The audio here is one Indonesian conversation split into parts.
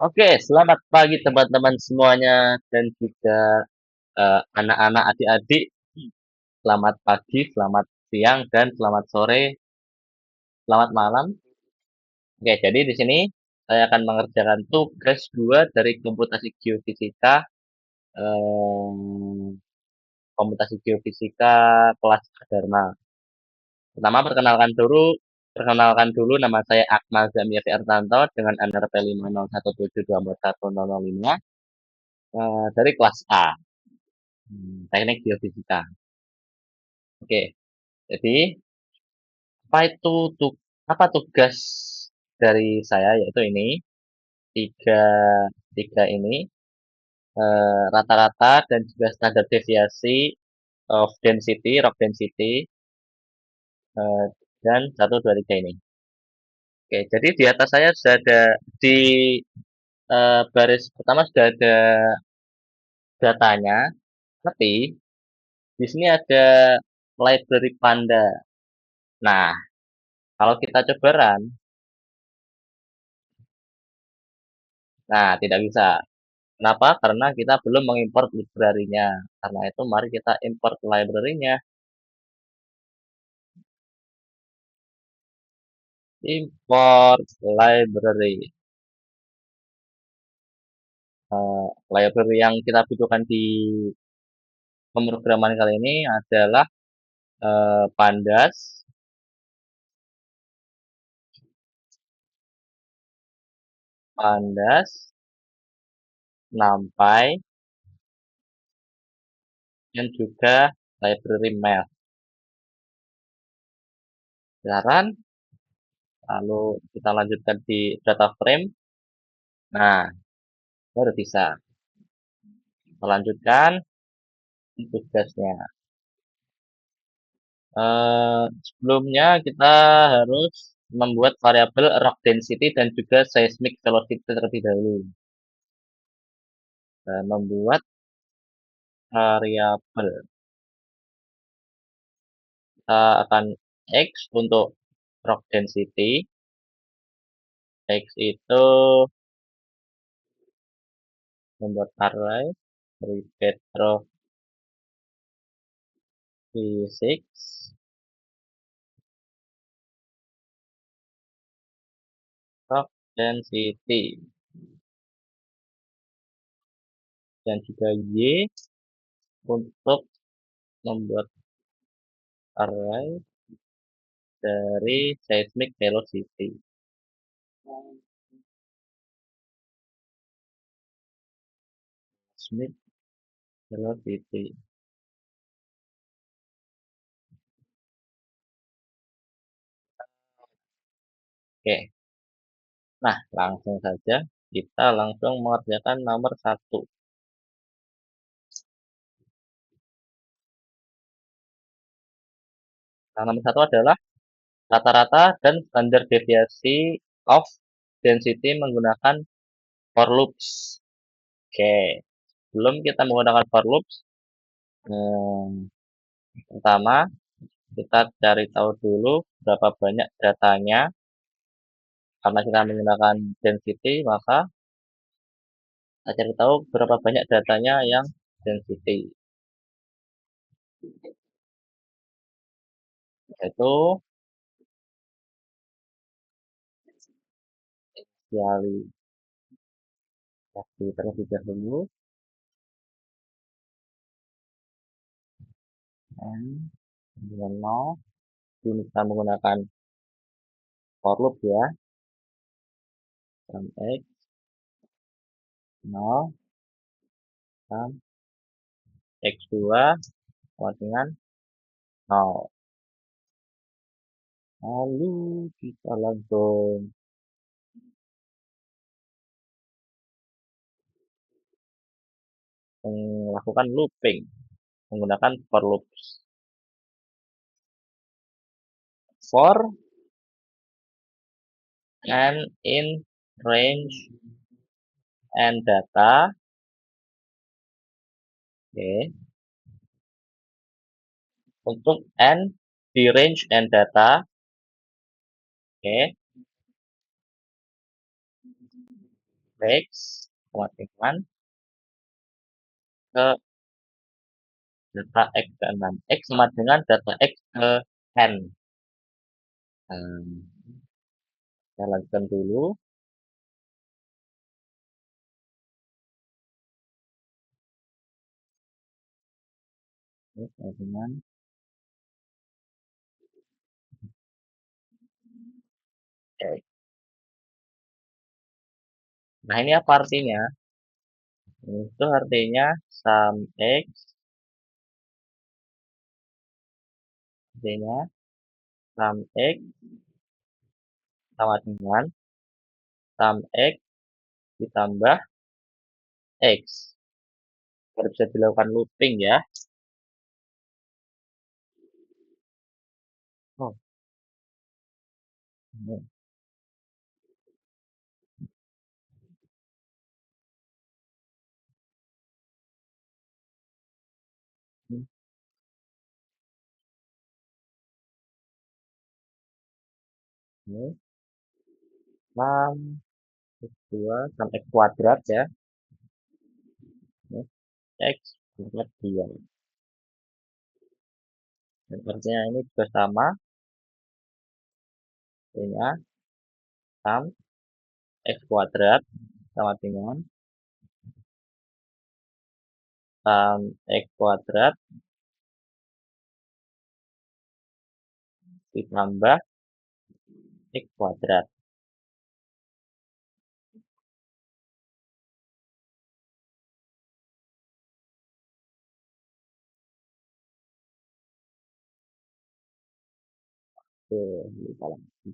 Oke, selamat pagi teman-teman semuanya dan juga anak-anak, adik-adik. Selamat pagi, selamat siang, dan selamat sore, selamat malam. Oke, jadi di sini saya akan mengerjakan tugas 2 dari komputasi geofisika, em, komputasi geofisika kelas Dharma. Pertama perkenalkan dulu nama saya Akmal Zamiafi Artanto dengan NRP 50172410005 dari kelas A, Teknik Geofisika. Oke, jadi apa tugas dari saya yaitu ini tiga tiga ini rata-rata dan juga standar deviasi of density, rock density eh, dan 1, 2, 3 ini. Oke, jadi di atas saya sudah ada di baris pertama sudah ada datanya, tapi di sini ada library Panda. Nah, kalau kita coba run, nah tidak bisa. Kenapa? Karena kita belum mengimport library-nya. Karena itu mari kita import library-nya. Import library. Library yang kita butuhkan di pemrograman kali ini adalah Pandas, Pandas, NumPy, dan juga library math. Sekarang, lalu kita lanjutkan di data frame. Nah, baru bisa. Melanjutkan tugasnya. Sebelumnya kita harus membuat variabel rock density dan juga seismic velocity terlebih dahulu. Dan membuat variabel kita akan X untuk rock density. X itu membuat array dari petrophysics rock density dan juga Y untuk membuat array dari seismic velocity. Seismic velocity. Oke. Nah, langsung saja kita langsung mengerjakan nomor 1. Nah, nomor 1 adalah rata-rata dan standar deviasi of density menggunakan for loops. Oke, sebelum kita menggunakan for loops, pertama kita cari tahu dulu berapa banyak datanya. Karena kita menggunakan density, maka kita cari tahu berapa banyak datanya yang density. Yaitu inisialisasi terlebih dahulu. N dengan 0. Ini kita menggunakan for loop ya. Dan X 0 dan X2 sama dengan 0. Lalu kita langsung melakukan looping menggunakan for loops. For and in range and data. Oke. Untuk n di range and data. Oke. X sama dengan ke data X ke 6. X sama dengan data X ke N. Nah, saya lanjutkan dulu. Ini sama dengan X. Nah, ini apa artinya? Itu artinya sum X, artinya sum X sama dengan sum X ditambah X. Baru bisa dilakukan looping ya. Oh, ini. Ini sum X2 sum X kuadrat ya. Ini X kuadrat 2. Dan artinya ini juga sama, artinya sum X kuadrat sama dengan sum X kuadrat ditambah X kuadrat. Oke, lupa lagi.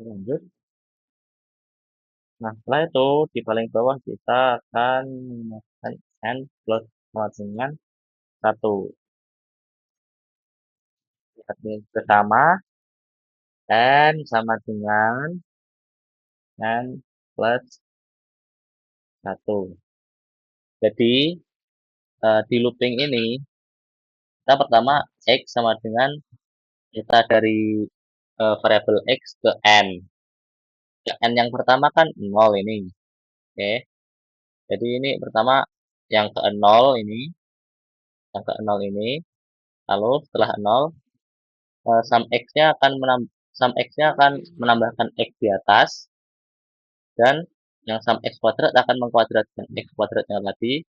Lanjut. Nah, setelah itu di paling bawah kita akan menggunakan n plus sama dengan 1. Lihat ini pertama, n sama dengan n plus 1. Jadi, di looping ini, kita pertama x sama dengan kita dari variabel x ke n. Ya, n yang pertama kan 0 ini. Oke. Jadi ini pertama yang ke 0 ini, yang ke 0 ini. Lalu setelah 0, sum x-nya akan menambahkan x di atas dan yang sum x kuadrat akan mengkuadratkan x kuadratnya tadi.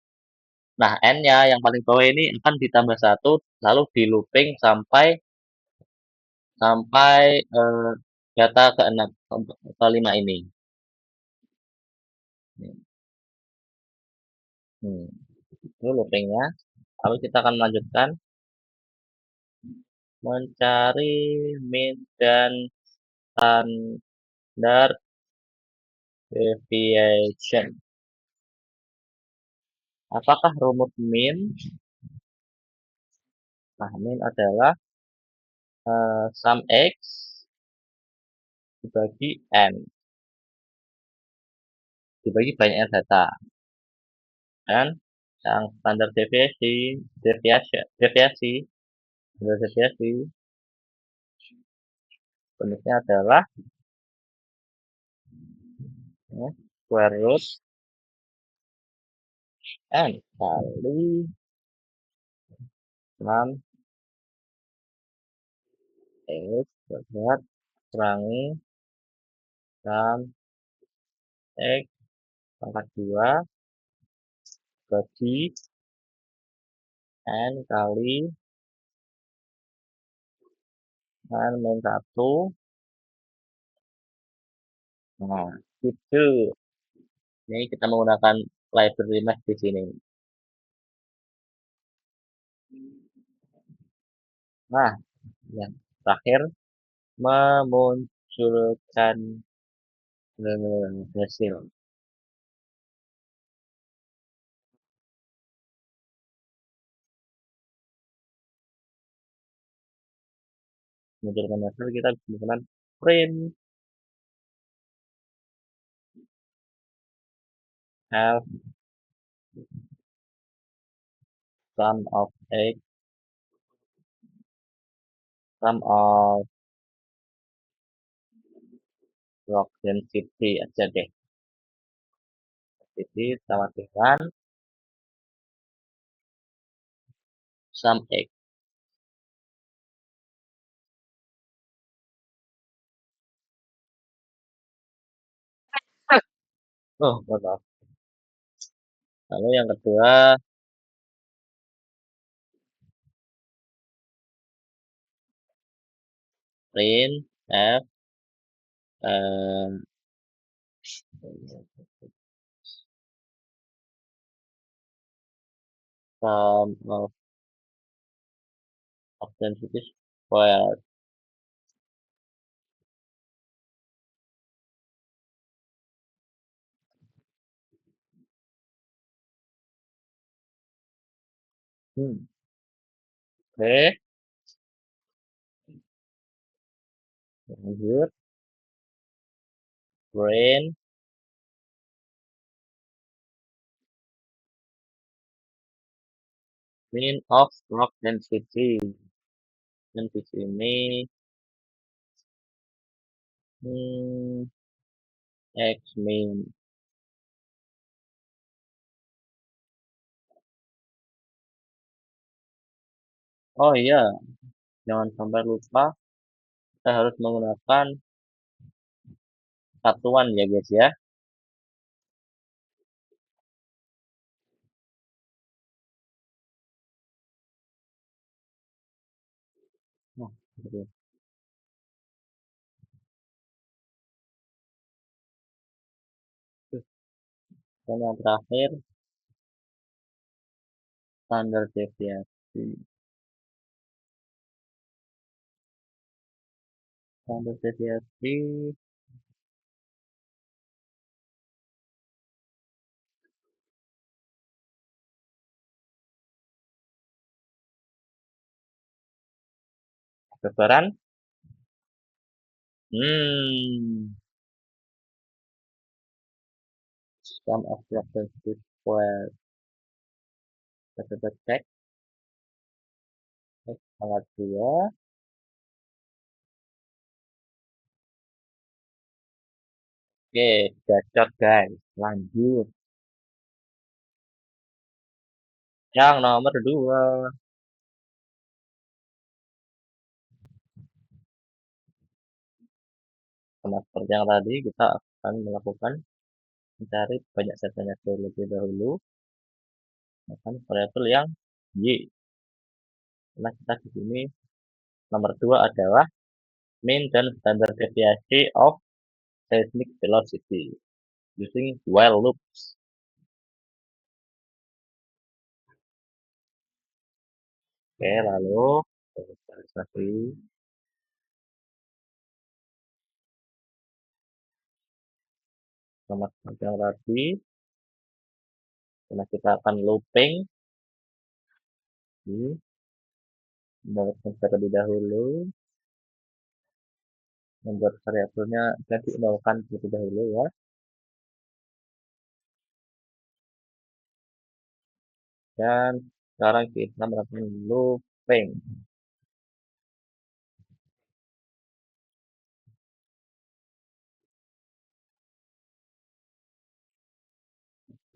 Nah, n-nya yang paling bawah ini akan ditambah 1 lalu di looping sampai sampai data ke-6 ke-5 ini. Hmm, itu loopingnya. Lalu kita akan melanjutkan mencari min dan standard deviation. Apakah rumus min? Nah, min adalah sum x dibagi n, dibagi banyaknya data. Dan yang standar deviasi bentuknya adalah square root n kali 6 x kuadrat kurangi sum x pangkat 2 bagi n kali n min 1. Nah, gitu. Ini kita menggunakan library math di sini. Nah, yang terakhir memunculkan hasil. Memunculkan hasil kita bisa menggunakan print have sum of x Sum of rock density aja deh. Density sama dengan sum X. Oh, maaf. Lalu yang kedua, print f eh, sum of density square. Hmm. Oke, lanjut. Print mean of rock density. Dan di sini hmm, X min. Oh iya, jangan sampai lupa. Kita harus menggunakan satuan ya guys ya. Nah, gitu. Dan yang terakhir, standar deviasi. Standar deviasi kebesaran. Hmm, sum of frequency square. Kita coba cek. X pangkat 2. Oke, gacor guys. Lanjut. Yang nomor 2. Sama seperti yang tadi, kita akan melakukan mencari banyak setnya terlebih dahulu. Akan variabel yang Y. Nah, kita di sini nomor 2 adalah mean dan standard deviation of seismic velocity using while loops. Oke, lalu visualisasi nomor yang tadi, karena kita akan looping, terlebih dahulu, membuat variabelnya jadi nolkan terlebih dahulu ya. Dan sekarang kita melakukan looping.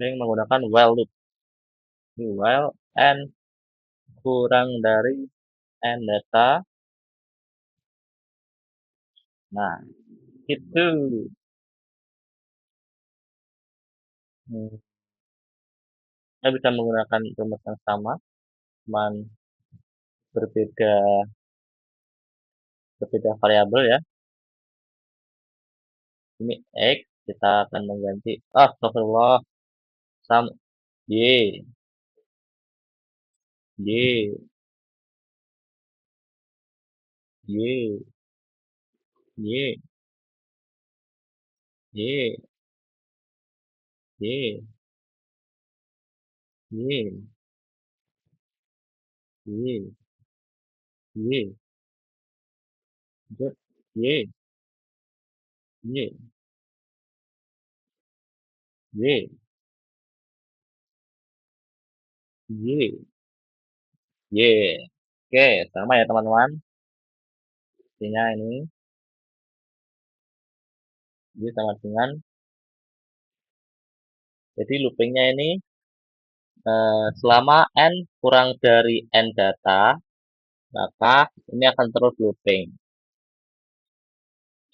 Ini menggunakan while loop. While n kurang dari n data. Nah, itu. Hmm, kita bisa menggunakan rumus yang sama, cuman berbeda berbeda variabel ya. Ini X, kita akan mengganti, astagfirullah, sum Y, Y, Y, Y, Y, Y, Y, Y, Y, Y, Y, Y, Y, Y. Oke, sama ya teman-teman. artinya ini sama dengan, jadi loopingnya ini selama n kurang dari n data, maka ini akan terus looping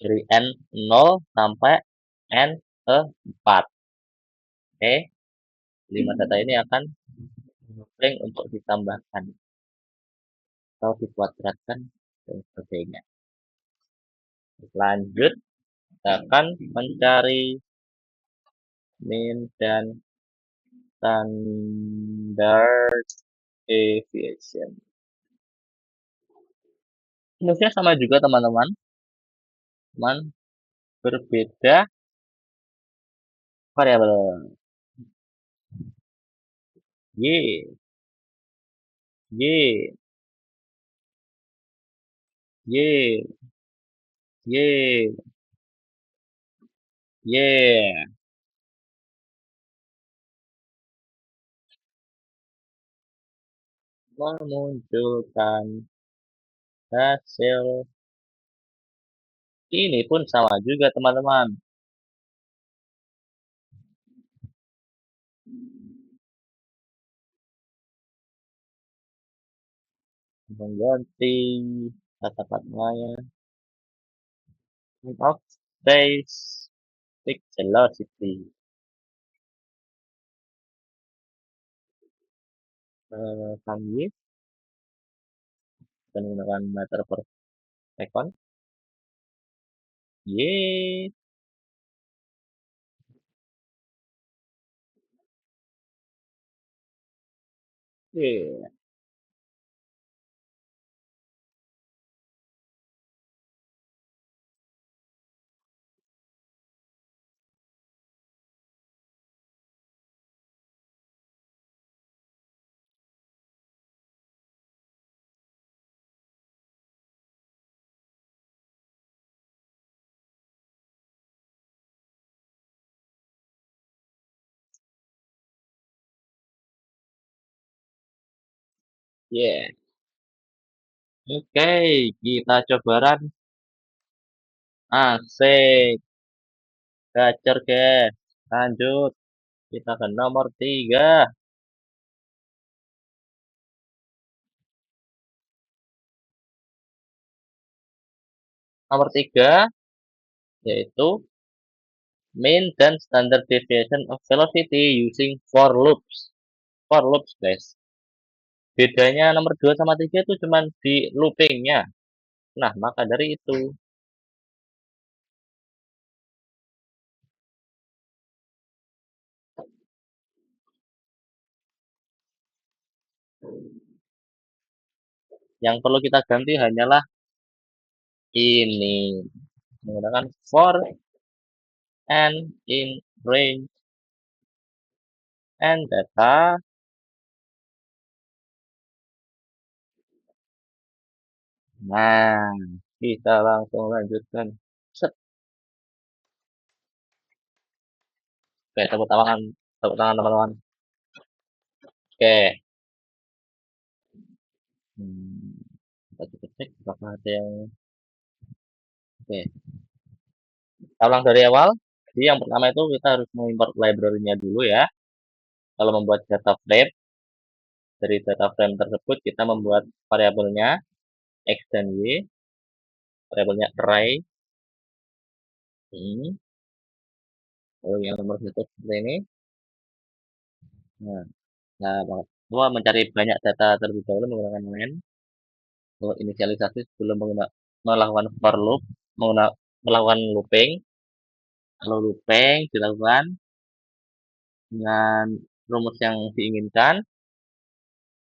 dari n 0 sampai n ke 4. Oke, 5 data ini akan looping untuk ditambahkan atau dikuadratkan dan sebagainya. Lanjut, kita akan mencari mean dan standard deviation. Rumusnya sama juga teman-teman, cuman berbeda variabel. Y, Y, Y, Y, Y. Memunculkan hasil. Ini pun sama juga teman-teman. Mengganti kata-katanya of basic velocity. Kami menggunakan meter per second. Y. Y. Yeah. Oke, kita coba run. Asik. Gacor, guys. Lanjut. Kita ke nomor 3. Nomor 3 yaitu mean dan standard deviation of velocity using for loops. For loops, guys. Bedanya nomor 2 sama 3 itu cuma di loopingnya. Nah, maka dari itu yang perlu kita ganti hanyalah ini. Menggunakan for and in range and data. Nah, kita langsung lanjutkan. Set. Oke, tepuk tangan teman-teman. Oke. Kita cek apakah ada yang. Oke. Kita ulang dari awal. Jadi yang pertama itu kita harus mengimport library-nya dulu ya. Kalau membuat data frame, dari data frame tersebut kita membuat variabelnya x dan y, variabelnya array. Lalu yang nomor 1 seperti ini. Nah, semua mencari banyak data terlebih dahulu menggunakan len. Untuk inisialisasi sebelum melakukan for loop, melakukan looping. Kalau looping dilakukan dengan rumus yang diinginkan,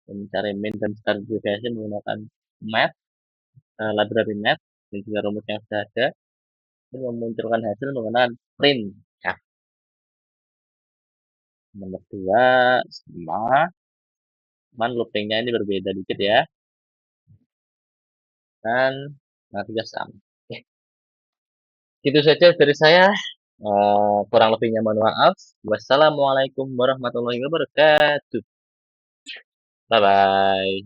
mencari min dan standard deviation menggunakan math, library math, dan juga rumus yang sudah ada, ini memunculkan hasil menggunakan print. Ya. Nomor 2 sama, cuman loopingnya ini berbeda dikit ya, dan juga sama. Oke. Itu saja dari saya. Kurang lebihnya mohon maaf. Wassalamualaikum warahmatullahi wabarakatuh. Bye bye.